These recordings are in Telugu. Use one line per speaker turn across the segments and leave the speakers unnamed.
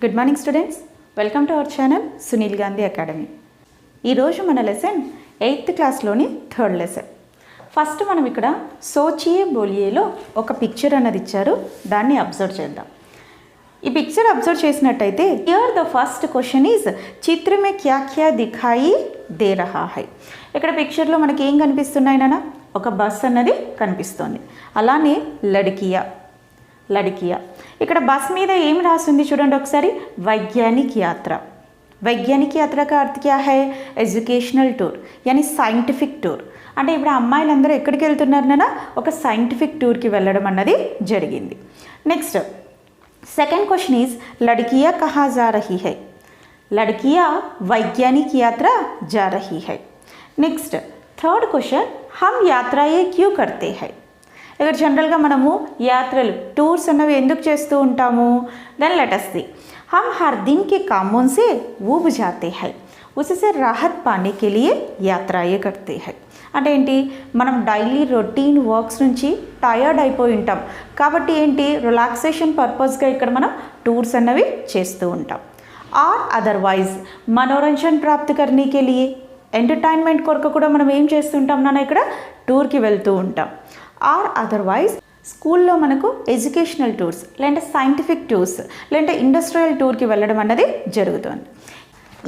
Good morning students, welcome to our channel Sunil Gandhi academy. ఈరోజు మన lesson 8th క్లాస్లోని 3rd lesson. First మనం ఇక్కడ సోచియే బోలియేలో ఒక పిక్చర్ అన్నది ఇచ్చారు, దాన్ని అబ్జర్వ్ చేద్దాం. ఈ పిక్చర్ అబ్జర్వ్ చేసినట్టయితే here the first question is చిత్ర మే క్యా క్యా దిఖాయి దే రహా హై. ఇక్కడ పిక్చర్లో మనకి ఏం కనిపిస్తున్నాయి నాన్న? ఒక బస్ అన్నది కనిపిస్తుంది, అలానే లడికియా. ఇక్కడ బస్ మీద ఏం రాస్తుంది చూడండి ఒకసారి, వైజ్ఞానిక్ యాత్ర. వైజ్ఞానిక్ యాత్ర కా అర్థ క్యా హై? ఎడ్యుకేషనల్ టూర్ యానీ సైంటిఫిక్ టూర్. అంటే ఇప్పుడు అమ్మాయిలందరూ ఎక్కడికి వెళ్తున్నారు నాన్న? ఒక సైంటిఫిక్ టూర్కి వెళ్ళడం అన్నది జరిగింది. నెక్స్ట్ సెకండ్ క్వశ్చన్ ఈజ్ లड़कियां कहाँ जा रही है? लड़कियां वैज्ञानिक यात्रा जा रही है. నెక్స్ట్ థర్డ్ క్వశ్చన్ हम यात्राएं क्यों करते हैं? ఇక్కడ జనరల్గా మనము యాత్రలు టూర్స్ అన్నవి ఎందుకు చేస్తూ ఉంటాము? Then let us see. हम हर दिन के कामों से ऊब जाते हैं, उससे राहत पाने के लिए यात्राएं करते हैं. అంటే ఏంటి, మనం డైలీ రొటీన్ వర్క్స్ నుంచి టయర్డ్ అయిపోయి ఉంటాం కాబట్టి ఏంటి, రిలాక్సేషన్ పర్పస్గా ఇక్కడ మనం టూర్స్ అన్నవి చేస్తూ ఉంటాం. ఆర్ అదర్వైజ్ మనోరంజన్ ప్రాప్తి కర్నీకే లియే, ఎంటర్టైన్మెంట్ కొరకు కూడా మనం ఏం చేస్తుంటాం నాన్న, ఇక్కడ టూర్కి వెళ్తూ ఉంటాం. ఆర్ అదర్వైజ్ స్కూల్లో మనకు ఎడ్యుకేషనల్ టూర్స్ లేదంటే సైంటిఫిక్ టూర్స్ లేదంటే ఇండస్ట్రియల్ టూర్కి వెళ్ళడం అన్నది జరుగుతుంది.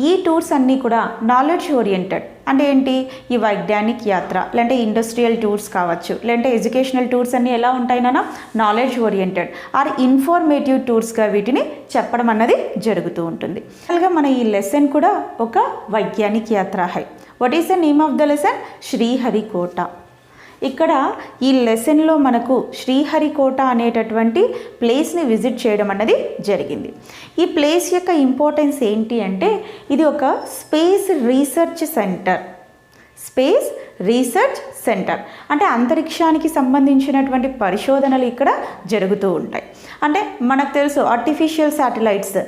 ఈ టూర్స్ అన్నీ కూడా నాలెడ్జ్ ఓరియంటెడ్. అంటే ఏంటి, ఈ వైజ్ఞానిక్ యాత్ర లేదంటే ఇండస్ట్రియల్ టూర్స్ కావచ్చు లేదంటే ఎడ్యుకేషనల్ టూర్స్ అన్నీ ఎలా ఉంటాయి నాన్న? నాలెడ్జ్ ఓరియంటెడ్ ఆర్ ఇన్ఫర్మేటివ్ టూర్స్గా వీటిని చెప్పడం అన్నది జరుగుతూ ఉంటుంది. అలాగే మన ఈ లెసన్ కూడా ఒక వైజ్ఞానిక్ యాత్ర high. What is the name of the lesson? Sriharikota. ఇక్కడ ఈ లెసన్లో మనకు శ్రీహరికోట అనేటటువంటి ప్లేస్ని విజిట్ చేయడం అన్నది జరిగింది. ఈ ప్లేస్ యొక్క ఇంపార్టెన్స్ ఏంటి అంటే, ఇది ఒక స్పేస్ రీసెర్చ్ సెంటర్. అంటే అంతరిక్షానికి సంబంధించినటువంటి పరిశోధనలు ఇక్కడ జరుగుతూ ఉంటాయి. అంటే మనకు తెలుసు ఆర్టిఫిషియల్ శాటిలైట్స్,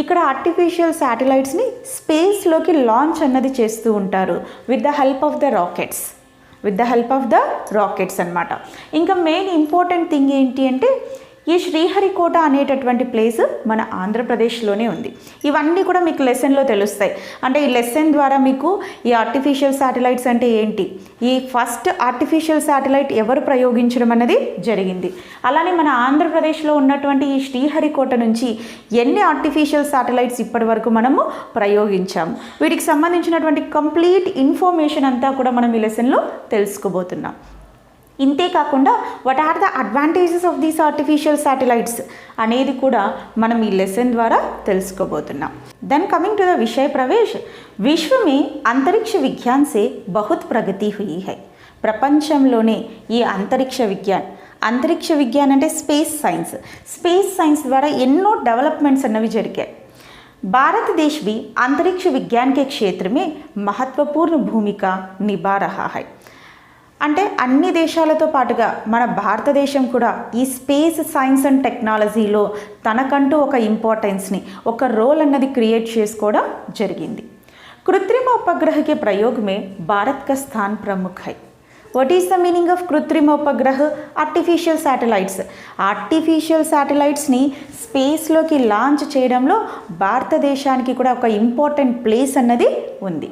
ఇక్కడ ఆర్టిఫిషియల్ శాటిలైట్స్ని స్పేస్లోకి లాంచ్ అన్నది చేస్తూ ఉంటారు with the help of the rockets అన్నమాట. ఇంకా మెయిన్ ఇంపార్టెంట్ థింగ్ ఏంటి అంటే, ఈ శ్రీహరికోట అనేటటువంటి ప్లేస్ మన ఆంధ్రప్రదేశ్లోనే ఉంది. ఇవన్నీ కూడా మీకు లెసన్లో తెలుస్తాయి. అంటే ఈ లెసన్ ద్వారా మీకు ఈ ఆర్టిఫిషియల్ శాటిలైట్స్ అంటే ఏంటి, ఈ ఫస్ట్ ఆర్టిఫిషియల్ శాటిలైట్ ఎవరు ప్రయోగించడం అన్నది జరిగింది, అలానే మన ఆంధ్రప్రదేశ్లో ఉన్నటువంటి ఈ శ్రీహరికోట నుంచి ఎన్ని ఆర్టిఫిషియల్ శాటిలైట్స్ ఇప్పటి వరకు మనము ప్రయోగించాము, వీటికి సంబంధించినటువంటి కంప్లీట్ ఇన్ఫర్మేషన్ అంతా కూడా మనం ఈ లెసన్లో తెలుసుకోబోతున్నాం. ఇంతే కాకుండా what are the advantages of these artificial satellites అనేది కూడా మనం ఈ లెసన్ ద్వారా తెలుసుకోబోతున్నాం. దెన్ కమింగ్ టు ద విషయ ప్రవేశ్. విశ్వ మే అంతరిక్ష విజ్ఞాన్ సే బహుత్ ప్రగతి హుయి హై. ప్రపంచంలోనే ఈ అంతరిక్ష విజ్ఞాన్ అంటే స్పేస్ సైన్స్ ద్వారా ఎన్నో డెవలప్మెంట్స్ అన్నవి జరిగాయి. భారతదేశ్ भी अंतरिक्ष विज्ञान के क्षेत्र में महत्वपूर्ण भूमिका निभा रहा है. అంటే అన్ని దేశాలతో పాటుగా మన భారతదేశం కూడా ఈ స్పేస్ సైన్స్ అండ్ టెక్నాలజీలో తనకంటూ ఒక ఇంపార్టెన్స్ని, ఒక రోల్ అన్నది క్రియేట్ చేసుకోవడం జరిగింది. కృత్రిమ ఉపగ్రహ के प्रयोग में भारत का स्थान प्रमुख है. What is the meaning of కృత్రిమ ఉపగ్రహ? ఆర్టిఫిషియల్ శాటిలైట్స్ని స్పేస్లోకి లాంచ్ చేయడంలో భారతదేశానికి కూడా ఒక ఇంపార్టెంట్ ప్లేస్ అన్నది ఉంది.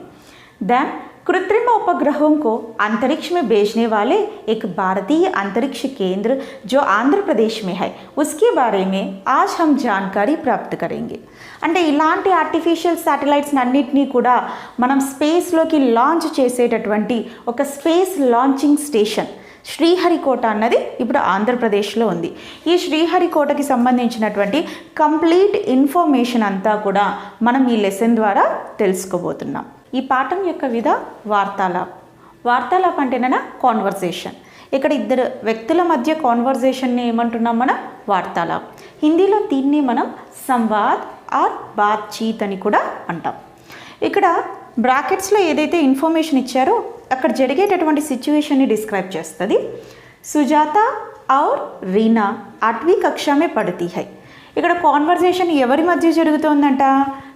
దెన్ कृत्रिम उपग्रहों को अंतरिक्ष में भेजने वाले एक भारतीय अंतरिक्ष केंद्र जो आंध्र प्रदेश में है, उसके बारे में आज हम जानकारी प्राप्त करेंगे. అంటే ఇలాంటి ఆర్టిఫిషియల్ శాటిలైట్స్ అన్నిటినీ కూడా మనం స్పేస్లోకి లాంచ్ చేసేటటువంటి ఒక స్పేస్ లాంచింగ్ స్టేషన్ శ్రీహరికోట అన్నది ఇప్పుడు ఆంధ్రప్రదేశ్లో ఉంది. ఈ శ్రీహరికోటకి సంబంధించినటువంటి కంప్లీట్ ఇన్ఫర్మేషన్ అంతా కూడా మనం ఈ లెసన్ ద్వారా తెలుసుకోబోతున్నాం. ఈ పాఠం యొక్క విధ వార్తాలాప్ అంటేనా కాన్వర్జేషన్. ఇక్కడ ఇద్దరు వ్యక్తుల మధ్య కాన్వర్జేషన్ని ఏమంటున్నాం మనం? వార్తాలాప్. హిందీలో దీన్ని మనం సంవాద్ ఆర్ బాత్చీత్ అని కూడా అంటాం. ఇక్కడ బ్రాకెట్స్లో ఏదైతే ఇన్ఫర్మేషన్ ఇచ్చారో అక్కడ జరిగేటటువంటి సిచ్యువేషన్ని డిస్క్రైబ్ చేస్తుంది. సుజాత ఔర్ రీనా 8वीं कक्षा में पढ़ती है. ఇక్కడ కాన్వర్జేషన్ ఎవరి మధ్య జరుగుతోందంట?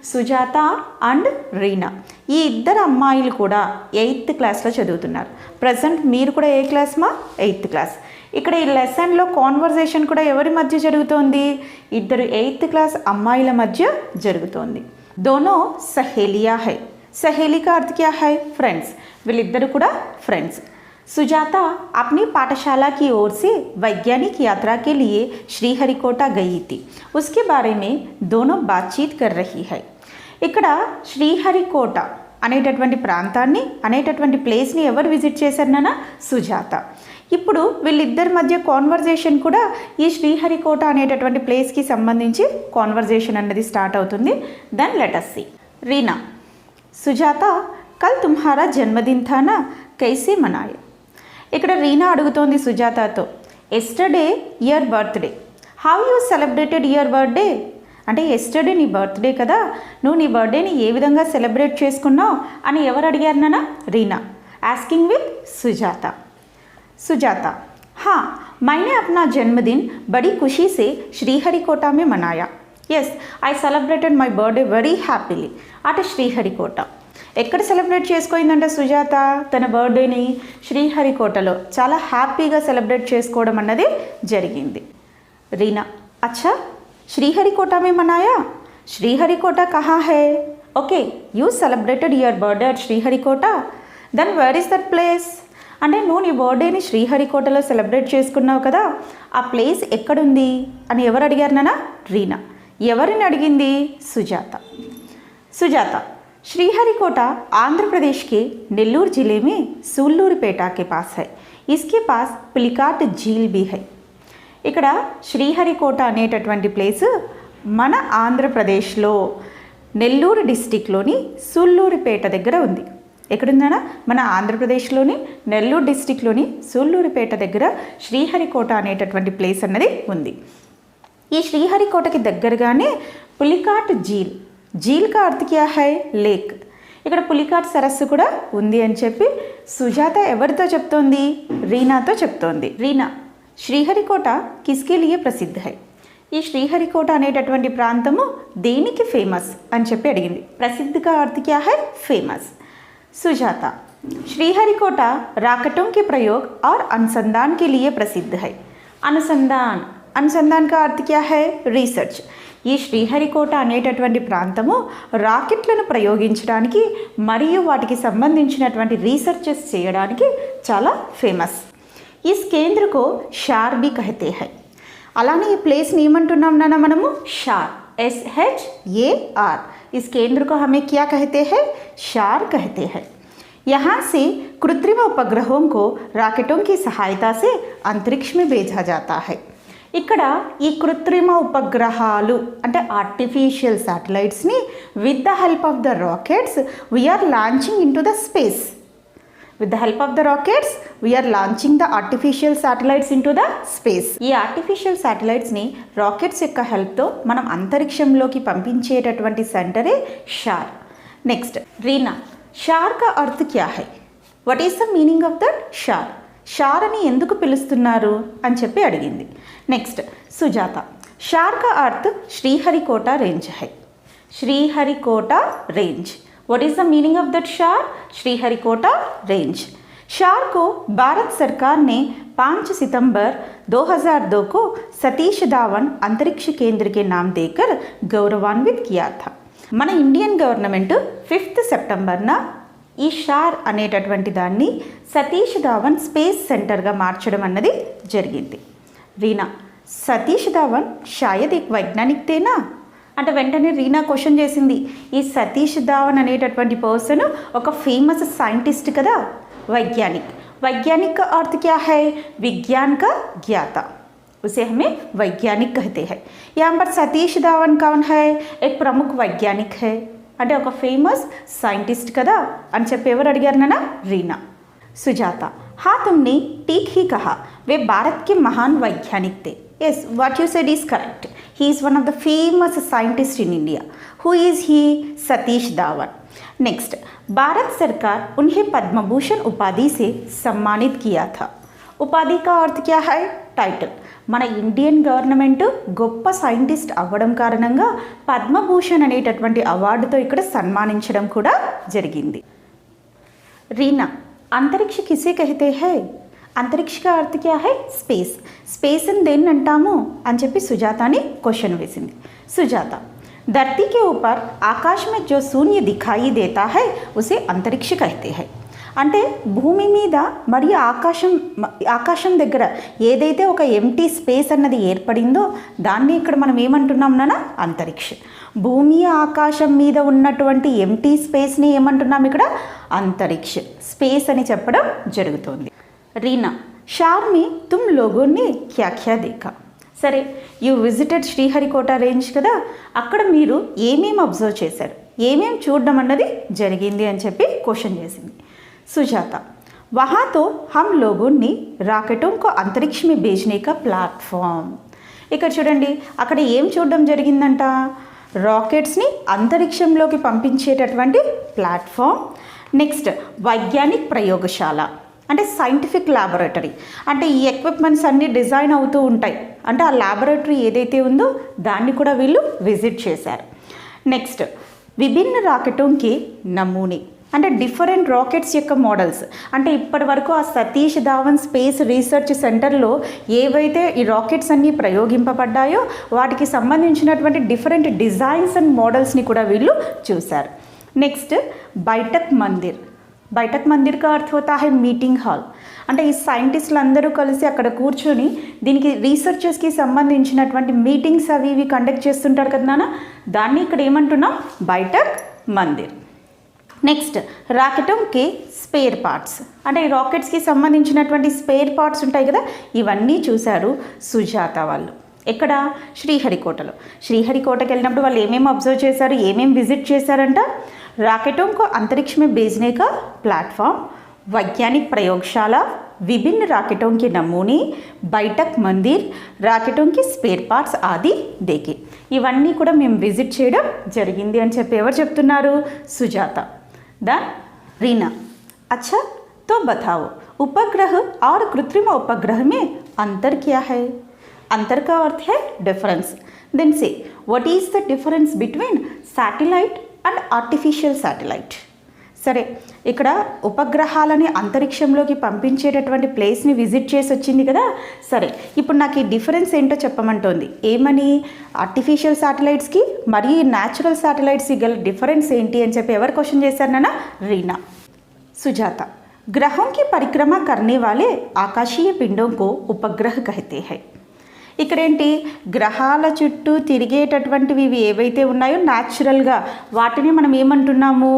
సుజాత అండ్ రీనా. ఈ ఇద్దరు అమ్మాయిలు కూడా 8th క్లాస్లో చదువుతున్నారు. ప్రజెంట్ మీరు కూడా ఏ క్లాస్ మా? 8th class. ఇక్కడ ఈ లెసన్లో కాన్వర్జేషన్ కూడా ఎవరి మధ్య జరుగుతోంది? ఇద్దరు 8th క్లాస్ అమ్మాయిల మధ్య జరుగుతోంది. दोनों सहेलियाँ है. सहेली का अर्थ क्या है? फ्रेंड्स. వీళ్ళిద్దరు కూడా ఫ్రెండ్స్. सुजाता अपनी पाठशाला की ओर से वैज्ञानिक यात्रा के लिए श्रीहरिकोटा गई थी. उसके बारे में दोनों बातचीत कर रही है. ఇక్కడ శ్రీహరికోట అనేటటువంటి ప్రాంతాన్ని అనేటటువంటి ప్లేస్ని ఎవరు విజిట్ చేశారన్నా? సుజాత. ఇప్పుడు వీళ్ళిద్దరి మధ్య కాన్వర్జేషన్ కూడా ఈ శ్రీహరికోట అనేటటువంటి ప్లేస్కి సంబంధించి కాన్వర్జేషన్ అన్నది స్టార్ట్ అవుతుంది. Then let us see. Reena, Sujata కల్ తుమ్హారా జన్మదిన్ థా నా, కైసే మనాయే? ఇక్కడ రీనా అడుగుతోంది సుజాతతో, yesterday your birthday, how you celebrated your birthday? అంటే ఎస్టర్డే నీ బర్త్డే కదా, నువ్వు నీ బర్త్డేని ఏ విధంగా సెలబ్రేట్ చేసుకున్నావు అని ఎవరు అడిగారు నాన్న? రీనా. Asking with Sujata. सुजाता, हाँ मैंने अपना जन्मदिन बड़ी खुशी से श्रीहरिकोटा में मनाया. Yes, I celebrated my birthday very happily at Sriharikota. ఎక్కడ సెలబ్రేట్ చేసుకోయిందంటే సుజాత తన బర్త్డేని శ్రీహరికోటలో చాలా హ్యాపీగా సెలబ్రేట్ చేసుకోవడం అన్నది జరిగింది. రీనా, అచ్చా श्रीहरिकोटा में मनाया? श्रीहरिकोटा कहाँ है? Okay, you celebrated your birthday at Sriharikota. Then where is that place? అంటే నువ్వు నీ బర్త్డేని శ్రీహరికోటలో సెలబ్రేట్ చేసుకున్నావు కదా, ఆ ప్లేస్ ఎక్కడుంది అని ఎవరు అడిగారు నాన్న? రీనా. ఎవరిని అడిగింది? సుజాత. సుజాత, श्रीहरिकोटा आंध्र प्रदेश के नेल्लूर जिले में सूल्लूरुपेटा के पास है. इसके पास पुलिकाट झील भी है. ఇక్కడ శ్రీహరికోట అనేటటువంటి ప్లేస్ మన ఆంధ్రప్రదేశ్లో నెల్లూరు డిస్టిక్లోని సూళ్ళూరుపేట దగ్గర ఉంది. ఎక్కడుందనా? మన ఆంధ్రప్రదేశ్లోని నెల్లూరు డిస్టిక్లోని సూళ్ళూరుపేట దగ్గర శ్రీహరికోట అనేటటువంటి ప్లేస్ అన్నది ఉంది. ఈ శ్రీహరికోటకి దగ్గరగానే పులికాట్ झील. झील का अर्थ क्या है? లేక్. ఇక్కడ పులికాట్ సరస్సు కూడా ఉంది అని చెప్పి సుజాత ఎవరితో చెప్తోంది? రీనాతో చెప్తోంది. రీనా, శ్రీహరికోట కిస్కే లియే ప్రసిద్ధ హై? ఈ శ్రీహరికోట అనేటటువంటి ప్రాంతము దేనికి ఫేమస్ అని చెప్పి అడిగింది. ప్రసిద్ధ కా अर्थ क्या है? फेमस. सुजाता, श्रीहरिकोटा राकेटों के प्रयोग और अनुसंधान के लिए प्रसिद्ध है. अनुसंधान, अनुसंधान का अर्थ क्या है? రీసెర్చ్. ఈ శ్రీహరికోట అనేటటువంటి ప్రాంతము రాకెట్లను ప్రయోగించడానికి మరియు వాటికి సంబంధించినటువంటి రీసెర్చెస్ చేయడానికి చాలా ఫేమస్. इस केंद्र को शार भी कहते हैं. అలానే ఈ ప్లేస్ని ఏమంటున్నాం నాన్న మనము? शार. SHAR. इस केंद्र को हमें क्या कहते हैं? शार कहते हैं. यहाँ से कृत्रिम उपग्रहों को रॉकेटों की सहायता से अंतरिक्ष में भेजा जाता है. ఇక్కడ ఈ కృత్రిమ ఉపగ్రహాలు అంటే ఆర్టిఫిషియల్ శాటిలైట్స్ని with the help of the rockets we are launching in to the space. With the help of the rockets, we are launching the artificial satellites into the space. ఈ ఆర్టిఫిషియల్ శాటిలైట్స్ని రాకెట్స్ యొక్క హెల్ప్తో మనం అంతరిక్షంలోకి పంపించేటటువంటి సెంటరే షార్. నెక్స్ట్ రీనా, షార్ కా అర్థ్ క్యా హై? What is the meaning of that SHAR? SHAR అని ఎందుకు పిలుస్తున్నారు అని చెప్పి అడిగింది. నెక్స్ట్ సుజాత, షార్ కా అర్థ్ శ్రీహరికోట రేంజ్ హై. Sriharikota range. What is the meaning of that SHAR? Sriharikota range. SHAR को भारत सरकार ने 5 सितंबर 2002 को सतीश धावन अंतरिक्ष केंद्र के नाम देकर गौरवान्वित किया था. మన ఇండియన్ గవర్నమెంట్ 5th సెప్టెంబర్న ఈ షార్ అనేటటువంటి దాన్ని సతీష్ ధావన్ స్పేస్ సెంటర్గా మార్చడం అన్నది జరిగింది. రీనా, సతీష్ ధావన్ షాయద్ ఏక్ వైజ్ఞానిక్ తేనా? అంటే వెంటనే రీనా క్వశ్చన్ చేసింది, ఈ సతీష్ ధావన్ అనేటటువంటి పర్సన్ ఒక ఫేమస్ సైంటిస్ట్ కదా, वैज्ञानिक. वैज्ञानिक का अर्थ क्या है? विज्ञान का ज्ञाता, उसे हमें वैज्ञानिक कहते हैं. यहाँ पर सतीश धावन कौन है? एक प्रमुख वैज्ञानिक है, అంటే ఒక ఫేమస్ साइंटिस्ट కదా అని చెప్పి ఎవరు అడిగారు నాన్న? రీనా. सुजाता, हाँ तुमने ठीक ही कहा, वे भारत के महान वैज्ञानिक थे. Yes, what you said is correct. He is one of the famous scientists in India. Who is he? Satish Dhawan. Next, Bharat सरकार उन्हें पद्म भूषण उपाधि से सम्मानित किया था. उपाधि का अर्थ क्या है? टाइटल. మన ఇండియన్ గవర్నమెంట్ గొప్ప సైంటిస్ట్ అవ్వడం కారణంగా పద్మభూషణ్ అనేటటువంటి అవార్డుతో ఇక్కడ సన్మానించడం కూడా జరిగింది. రీనా, అంతరిక్ష కిసే కహతే హై? अंतरिक्ष का अर्थ क्या है? स्पेस. स्पेस అని దేన్ని అంటాము అని చెప్పి సుజాతని క్వశ్చన్ వేసింది. సుజాత, धरती के ऊपर आकाश में जो शून्य दिखाई देता है उसे अंतरिक्ष कहते हैं. అంటే భూమి మీద మరియు ఆకాశం దగ్గర ఏదైతే ఒక ఎంటీ స్పేస్ అన్నది ఏర్పడిందో దాన్ని ఇక్కడ మనం ఏమంటున్నాం నాన్న? అంతరిక్ష. భూమి ఆకాశం మీద ఉన్నటువంటి ఎంటీ స్పేస్ని ఏమంటున్నాం ఇక్కడ? అంతరిక్ష స్పేస్ అని చెప్పడం జరుగుతుంది. రీనా, షార్ में तुम लोगों ने क्या क्या देखा? సరే, యూ విజిటెడ్ శ్రీహరికోట రేంజ్ కదా, అక్కడ మీరు ఏమేమి అబ్జర్వ్ చేశారు, ఏమేమి చూడడం అన్నది జరిగింది అని చెప్పి క్వశ్చన్ చేసింది. सुजाता, वहाँ तो हम लोगों ने राकेटों को अंतरिक्ष में भेजने का प्लेटफॉर्म. ఇక్కడ చూడండి, అక్కడ ఏం చూడడం జరిగిందంట? రాకెట్స్ని అంతరిక్షంలోకి పంపించేటటువంటి ప్లాట్ఫామ్. నెక్స్ట్ వైజ్ఞానిక్ ప్రయోగశాల అంటే సైంటిఫిక్ ల్యాబొరేటరీ. అంటే ఈ ఎక్విప్మెంట్స్ అన్నీ డిజైన్ అవుతూ ఉంటాయి, అంటే ఆ ల్యాబొరేటరీ ఏదైతే ఉందో దాన్ని కూడా వీళ్ళు విజిట్ చేశారు. నెక్స్ట్ విభిన్న రాకెటోంకి నమూనే అంటే డిఫరెంట్ రాకెట్స్ యొక్క మోడల్స్. అంటే ఇప్పటి వరకు ఆ సతీష్ ధావన్ స్పేస్ రీసెర్చ్ సెంటర్లో ఏవైతే ఈ రాకెట్స్ అన్నీ ప్రయోగింపబడ్డాయో వాటికి సంబంధించినటువంటి డిఫరెంట్ డిజైన్స్ అండ్ మోడల్స్ని కూడా వీళ్ళు చూశారు. నెక్స్ట్ బైఠక్ మందిర్. బైఠక్ మందిర్ కా అర్థ హోతా హై మీటింగ్ హాల్. అంటే ఈ సైంటిస్టులు అందరూ కలిసి అక్కడ కూర్చొని దీనికి రీసెర్చెస్కి సంబంధించినటువంటి మీటింగ్స్ అవి ఇవి కండక్ట్ చేస్తుంటారు కదా నాన్న, దాన్ని ఇక్కడ ఏమంటున్నాం? బైఠక్ మందిర్. నెక్స్ట్ రాకెటోంకి స్పేర్ పార్ట్స్. అంటే ఈ రాకెట్స్కి సంబంధించినటువంటి స్పేర్ పార్ట్స్ ఉంటాయి కదా, ఇవన్నీ చూశారు సుజాత వాళ్ళు. ఎక్కడ? శ్రీహరికోటలో. శ్రీహరికోటకి వెళ్ళినప్పుడు వాళ్ళు ఏమేమి అబ్జర్వ్ చేశారు, ఏమేమి విజిట్ చేశారంట? राकेटों को अंतरिक्ष में भेजने का प्लेटफॉर्म, वैज्ञानिक प्रयोगशाला, विभिन्न राकेटों के नमूने, बैठक मंदिर, राकेटों की स्पेयर पार्ट्स आदि देखे. ఇవన్నీ కూడా మేము విజిట్ చేయడం జరిగింది అని చెప్పి ఎవరు చెప్తున్నారు? సుజాత. ద रीना, अच्छा तो बताओ उपग्रह और कृत्रिम उपग्रह में अंतर क्या है? अंतर का अर्थ है डिफरेंस. देन से what is the difference between satellite and artificial satellite. సరే, ఇక్కడ ఉపగ్రహాలని అంతరిక్షంలోకి పంపించేటటువంటి ప్లేస్ని విజిట్ చేసి వచ్చింది కదా. సరే, ఇప్పుడు నాకు ఈ డిఫరెన్స్ ఏంటో చెప్పమంటోంది. ఏమని? ఆర్టిఫిషియల్ శాటిలైట్స్కి మరియు న్యాచురల్ శాటిలైట్స్కి గల డిఫరెన్స్ ఏంటి అని చెప్పి ఎవరు క్వశ్చన్ చేశారు నాన్న? రీనా. సుజాత, గ్రహం की परिक्रमा करने वाले आकाशीय पिंडों को उपग्रह कहते हैं. ఇక్కడేంటి? గ్రహాల చుట్టూ తిరిగేటటువంటివి ఇవి ఏవైతే ఉన్నాయో న్యాచురల్గా వాటిని మనం ఏమంటున్నాము?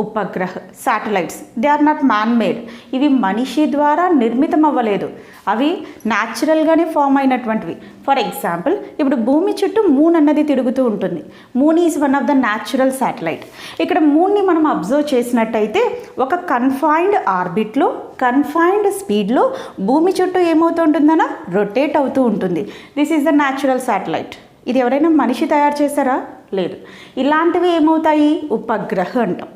ఉపగ్రహ satellites. They are not man made. ఇవి మనిషి ద్వారా నిర్మితం అవ్వలేదు, అవి న్యాచురల్గానే ఫామ్ అయినటువంటివి. ఫర్ ఎగ్జాంపుల్, ఇప్పుడు భూమి చుట్టూ మూన్ అన్నది తిరుగుతూ ఉంటుంది. Moon is one of the natural satellite. ఇక్కడ మూన్ని మనం అబ్జర్వ్ చేసినట్టయితే ఒక కన్ఫైన్డ్ ఆర్బిట్లో కన్ఫైన్డ్ స్పీడ్లో భూమి చుట్టూ ఏమవుతుంటుందన్న? రొటేట్ అవుతూ ఉంటుంది. This is the natural satellite. ఇది ఎవరైనా మనిషి తయారు చేశారా? లేదు. ఇలాంటివి ఏమవుతాయి? ఉపగ్రహ అంటాం.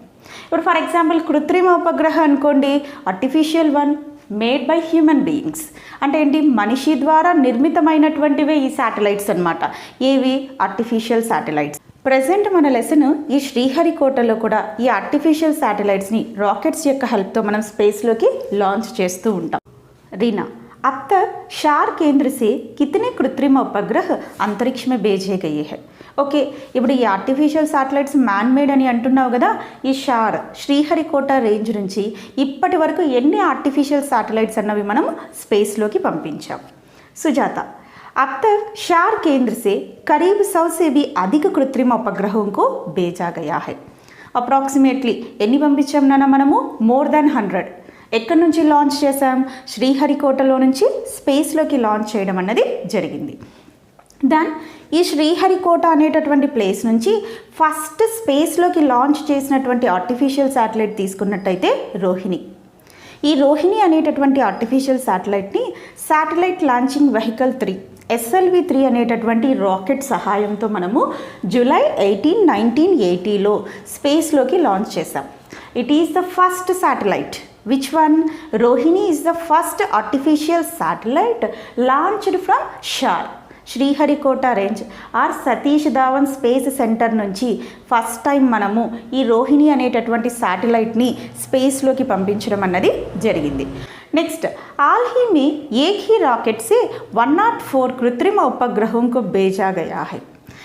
ఇప్పుడు ఫర్ ఎగ్జాంపుల్ కృత్రిమ ఉపగ్రహ అనుకోండి, artificial one made by human beings. అంటే ఏంటి? మనిషి ద్వారా నిర్మితమైనటువంటివే ఈ శాటిలైట్స్ అన్నమాట. ఏవి? Artificial satellites. ప్రజెంట్ మన లెసన్ ఈ శ్రీహరికోటలో కూడా ఈ ఆర్టిఫిషియల్ శాటిలైట్స్ని రాకెట్స్ యొక్క హెల్ప్తో మనం స్పేస్లోకి లాంచ్ చేస్తూ ఉంటాం. రీనా, अब तक शार केंद्र से कितने कृत्रिम उपग्रह अंतरिक्ष में भेजे गए हैं? ఓకే, ఇప్పుడు ఈ ఆర్టిఫిషియల్ శాటిలైట్స్ మ్యాన్ మేడ్ అని అంటున్నావు కదా, ఈ షార్ శ్రీహరికోట రేంజ్ నుంచి ఇప్పటి వరకు ఎన్ని ఆర్టిఫిషియల్ శాటిలైట్స్ అన్నవి మనం స్పేస్లోకి పంపించాం? సుజాత, अब तक शार केंद्र से करीब 100 से भी अधिक कृत्रिम उपग्रहों को भेजा गया है. అప్రాక్సిమేట్లీ ఎన్ని పంపించాం నాన్న మనము? More than 100. ఎక్కడి నుంచి లాంచ్ చేసాం? శ్రీహరికోటలో నుంచి స్పేస్లోకి లాంచ్ చేయడం అన్నది జరిగింది. దెన్ ఈ శ్రీహరికోట అనేటటువంటి ప్లేస్ నుంచి ఫస్ట్ స్పేస్లోకి లాంచ్ చేసినటువంటి ఆర్టిఫిషియల్ శాటిలైట్ తీసుకున్నట్టయితే రోహిణి. ఈ రోహిణి అనేటటువంటి ఆర్టిఫిషియల్ శాటిలైట్ని శాటిలైట్ లాంచింగ్ వెహికల్ 3 SLV-3 అనేటటువంటి రాకెట్ సహాయంతో మనము జూలై 18, 1980లో స్పేస్లోకి లాంచ్ చేసాం. It is the first satellite. Which one? Rohini is the first artificial satellite launched from SHAR, Sriharikota range or Satish Dhawan space centre నుంచి ఫస్ట్ టైం మనము ఈ రోహిణి అనేటటువంటి శాటిలైట్ని స్పేస్లోకి పంపించడం అన్నది జరిగింది. नेक्स्ट, हाल ही में एक ही रॉकेट से 104 कृत्रिम उपग्रहों को भेजा गया है.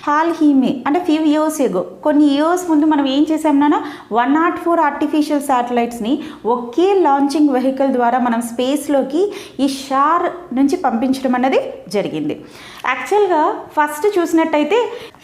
హాల్ హీమే అంటే ఫ్యూ ఇయర్స్ ఎగో, కొన్ని ఇయర్స్ ముందు మనం ఏం చేసామన్నా 104 ఆర్టిఫిషియల్ శాటిలైట్స్ని ఒకే లాంచింగ్ వెహికల్ ద్వారా మనం స్పేస్లోకి ఈ షార్ నుంచి పంపించడం అన్నది జరిగింది. యాక్చువల్గా ఫస్ట్ చూసినట్టయితే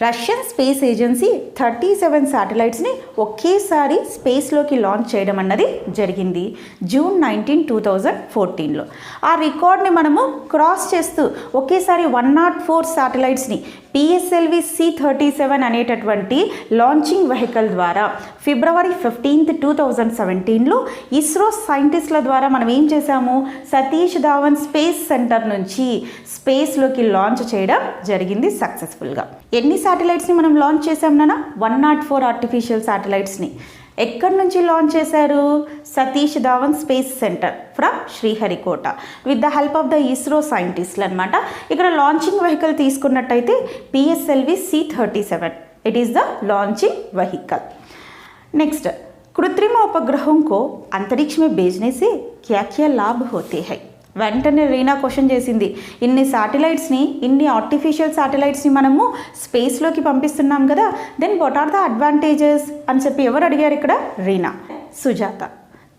రష్యన్ స్పేస్ ఏజెన్సీ 37 శాటిలైట్స్ని ఒకేసారి స్పేస్లోకి లాంచ్ చేయడం అన్నది జరిగింది జూన్ 19, 2014లో. ఆ రికార్డ్ని మనము క్రాస్ చేస్తూ ఒకేసారి 104 శాటిలైట్స్ని PSLV C-37 అనేటటువంటి లాంచింగ్ వెహికల్ ద్వారా ఫిబ్రవరి 15, 2017లో ఇస్రో సైంటిస్టుల ద్వారా మనం ఏం చేసాము, సతీష్ ధావన్ స్పేస్ సెంటర్ నుంచి స్పేస్లోకి లాంచ్ చేయడం జరిగింది సక్సెస్ఫుల్గా. ఎన్ని శాటిలైట్స్ని మనం లాంచ్ చేసామన్నా 104 ఆర్టిఫిషియల్ శాటిలైట్స్ని. ఎక్కడి నుంచి లాంచ్ చేశారు, Satish Dhawan space centre from Sriharikota with the help of the ISRO సైంటిస్టులు అనమాట. ఇక్కడ లాంచింగ్ వెహికల్ తీసుకున్నట్టయితే PSLV C-37 it is the launching vehicle. Next, कृत्रिम उपग्रहों को अंतरिक्ष में भेजने से क्या क्या लाभ होते हैं. వెంటనే రీనా క్వశ్చన్ చేసింది, ఇన్ని శాటిలైట్స్ని, ఇన్ని ఆర్టిఫిషియల్ శాటిలైట్స్ని మనము స్పేస్లోకి పంపిస్తున్నాం కదా, then what are the advantages అని చెప్పి ఎవరు అడిగారు ఇక్కడ, రీనా. సుజాత,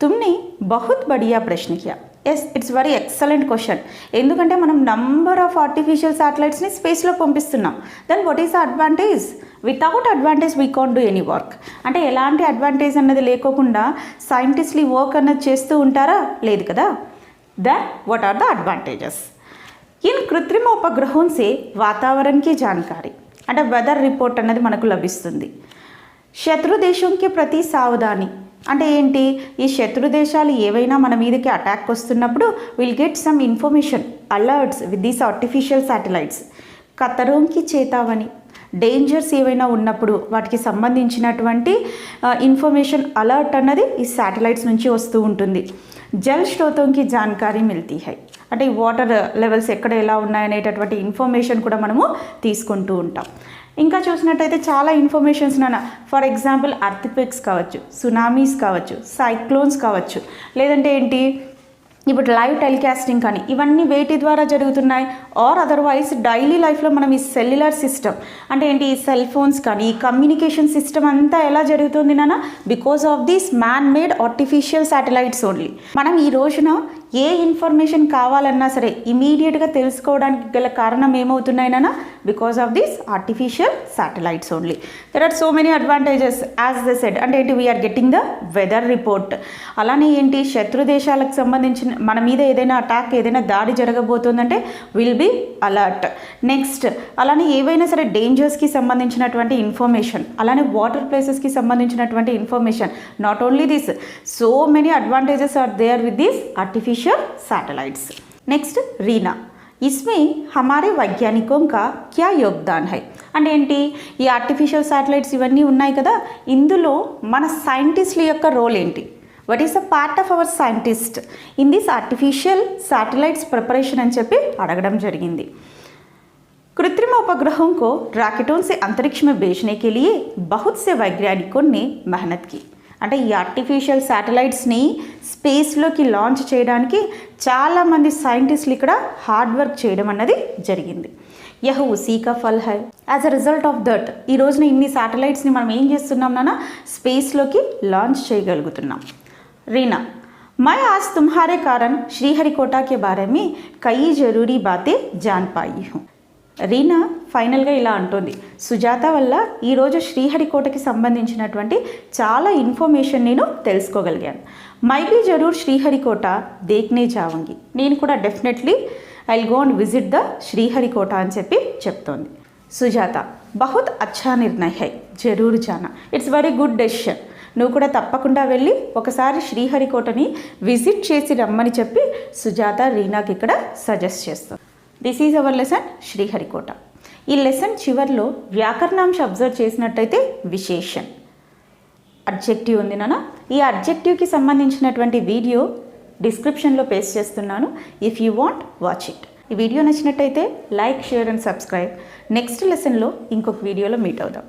తుమ్ని బహుత్ బడియా ప్రశ్న కియా. Yes, it's very excellent question. ఎందుకంటే మనం నంబర్ ఆఫ్ ఆర్టిఫిషియల్ శాటిలైట్స్ని స్పేస్లో పంపిస్తున్నాం. Then what is the advantage? Without advantage we can't do any work. అంటే ఎలాంటి అడ్వాంటేజ్ అన్నది లేకోకుండా సైంటిస్టులు వర్క్ అన్నది చేస్తూ ఉంటారా, లేదు కదా. Then what are the advantages? इन कृत्रिम उपग्रहों से वातावरण की जानकारी అంటే వెదర్ రిపోర్ట్ అనేది మనకు లభిస్తుంది. శత్రు దేశంకి ప్రతి సావధాని అంటే ఏంటి, ఈ శత్రు దేశాలు ఏవైనా మన మీదకి అటాక్ వస్తున్నప్పుడు will get some information alerts with these artificial satellites. ఖతరోంకి చేతావని, డేంజర్స్ ఏవైనా ఉన్నప్పుడు వాటికి సంబంధించినటువంటి ఇన్ఫర్మేషన్ అలర్ట్ అన్నది ఈ శాటిలైట్స్ నుంచి వస్తూ ఉంటుంది. జల్ స్రోతంకి జాన్కారీ మిల్తీ హై అంటే ఈ వాటర్ లెవెల్స్ ఎక్కడ ఎలా ఉన్నాయనేటటువంటి ఇన్ఫర్మేషన్ కూడా మనము తీసుకుంటూ ఉంటాం. ఇంకా చూసినట్టయితే చాలా ఇన్ఫర్మేషన్స్ నాన్న, ఫర్ ఎగ్జాంపుల్ అర్త్క్వేక్స్ కావచ్చు, సునామీస్ కావచ్చు, సైక్లోన్స్ కావచ్చు, లేదంటే ఏంటి ఇప్పుడు లైవ్ టెలికాస్టింగ్ కానీ ఇవన్నీ వేటి ద్వారా జరుగుతున్నాయి, ఆర్ అదర్వైజ్ డైలీ లైఫ్లో మనం ఈ సెల్యులర్ సిస్టమ్ అంటే ఏంటి, ఈ సెల్ ఫోన్స్ కానీ ఈ కమ్యూనికేషన్ సిస్టమ్ అంతా ఎలా జరుగుతుంది నాన్న, because of these man made artificial satellites only. మనం ఈ రోజున ఏ ఇన్ఫర్మేషన్ కావాలన్నా సరే ఇమీడియట్గా తెలుసుకోవడానికి గల కారణం ఏమవుతున్నాయి నాన్న, because of these artificial satellites only. There are so many advantages as the said. అంటే ఏంటి, we are getting the weather report. అలానే ఏంటి, శత్రు దేశాలకు సంబంధించిన మన మీద ఏదైనా అటాక్, ఏదైనా దాడి జరగబోతుందంటే విల్ బి అలర్ట్. నెక్స్ట్, అలానే ఏవైనా సరే డేంజర్స్కి సంబంధించినటువంటి ఇన్ఫర్మేషన్, అలానే వాటర్ ప్లేసెస్కి సంబంధించినటువంటి information. Not only this, so many advantages are there with these artificial satellites. Next, Reena, इसमें हमारे वैज्ञानिकों का क्या योगदान है అంటే ఏంటి, ఈ ఆర్టిఫిషియల్ శాటిలైట్స్ ఇవన్నీ ఉన్నాయి కదా, ఇందులో మన సైంటిస్టుల యొక్క రోల్ ఏంటి, what is a part of our scientist in this artificial satellites preparation అని చెప్పి అడగడం జరిగింది. कृत्रिम उपग्रहों को रॉकेटों से अंतरिक्ष में भेजने के लिए बहुत से वैज्ञानिकों ने मेहनत की. అంటే ఈ ఆర్టిఫిషియల్ శాటిలైట్స్ని స్పేస్లోకి లాంచ్ చేయడానికి చాలామంది సైంటిస్టులు ఇక్కడ హార్డ్ వర్క్ చేయడం అన్నది జరిగింది. యహ్ ఉసీ కా ఫల్ హై. As a result of that ఈ రోజున ఇన్ని శాటిలైట్స్ని మనం ఏం చేస్తున్నాం నాన్న, స్పేస్లోకి లాంచ్ చేయగలుగుతున్నాం. रीना, मैं आज तुम्हारे कारण श्रीहरिकोटा के बारे में कई जरूरी बातें जान पाई हूँ. రీనా ఫైనల్గా ఇలా అంటుంది, సుజాత వల్ల ఈరోజు శ్రీహరికోటకి సంబంధించినటువంటి చాలా ఇన్ఫర్మేషన్ నేను తెలుసుకోగలిగాను. మై బీ జరూర్ శ్రీహరికోట దేఖ్నే జావంగి. నేను కూడా definitely I will go and visit the Sriharikota అని చెప్పి చెప్తోంది. సుజాత, బహుత్ అచ్చా నిర్ణయ్ హై, జరూర్ జానా. It's very good decision. నువ్వు కూడా తప్పకుండా వెళ్ళి ఒకసారి శ్రీహరికోటని విజిట్ చేసి రమ్మని చెప్పి సుజాత రీనాకి ఇక్కడ సజెస్ట్ చేస్తుంది. This is our lesson Sriharikota. ఈ లెసన్ చివరిలో వ్యాకరణాంశ అబ్జర్వ్ చేసినట్టయితే విశేషణ్ అడ్జెక్టివ్ ఉంది నాన్న. ఈ అడ్జెక్టివ్కి సంబంధించినటువంటి వీడియో డిస్క్రిప్షన్లో పేస్ట్ చేస్తున్నాను. If you want watch it. ఈ వీడియో నచ్చినట్టయితే like, share and subscribe. Next లెసన్లో ఇంకొక వీడియోలో మీట్ అవుదాం.